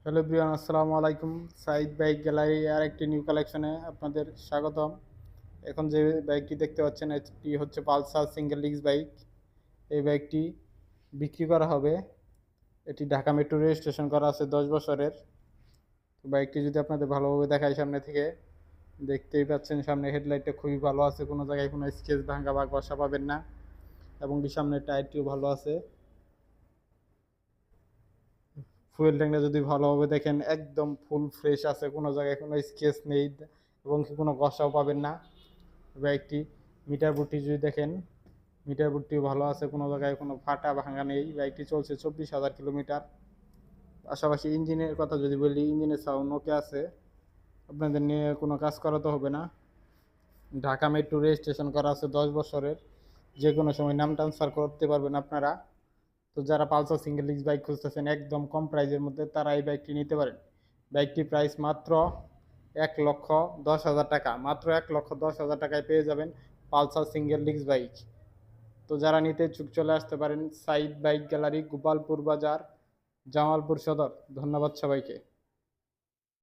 Hello Brian, আসসালামু আলাইকুম। Saeed bike gallery আর একটি নিউ কালেকশনে আপনাদের স্বাগতম। এখন যে বাইকটি দেখতে পাচ্ছেন এটি হচ্ছে পালসার সিঙ্গেল ডিস্ক বাইক। এই বাইকটি বিক্রি করা হবে। এটি ঢাকা মেট্রো রেজিস্ট্রেশন করা আছে 10 বছরের। তো বাইকটি যদি আপনাদের ভালোভাবে দেখায় সামনে থেকে, দেখতেই পাচ্ছেন সামনে হেডলাইটটা খুবই ভালো আছে, কোনো জায়গায় কোনো স্কেচ ভাঙা বা ঘষা পাবেন না, এবং কি সামনের টায়ারটিও ভালো আছে। ফুয়েল ট্যাঙ্কটা যদি ভালোভাবে দেখেন একদম ফুল ফ্রেশ আছে, কোনো জায়গায় কোনো স্কেচ নেই এবং কি কোনো ঘষাও পাবেন না। বাইকটি মিটার বুটটি যদি দেখেন, মিটার বুটটিও ভালো আছে, কোনো জায়গায় কোনো ফাটা ভাঙা নেই। বাইকটি চলছে 24,000 কিলোমিটার। পাশাপাশি ইঞ্জিনের কথা যদি বলি, ইঞ্জিনের সাউন্ড ওকে আছে, আপনাদের নিয়ে কোনো কাজ করাতে হবে না। ঢাকা মেট্রো রেজিস্ট্রেশন করা আছে 10 বছরের, যে কোনো সময় নাম ট্রান্সফার করতে পারবেন আপনারা। তো যারা পালসার সিঙ্গেল ডিস্ক বাইক খুঁজতেছেন একদম কম প্রাইজের মধ্যে, তারা এই বাইকটি নিতে পারেন। বাইকটির প্রাইস মাত্র 1,10,000 টাকা, মাত্র 1,10,000 টাকায় পেয়ে যাবেন পালসার সিঙ্গেল ডিস্ক বাইক। তো যারা নিতে ইচ্ছুক চলে আসতে পারেন সাইদ বাইক গ্যালারি, গোপালপুর বাজার, জামালপুর সদর। ধন্যবাদ সবাইকে।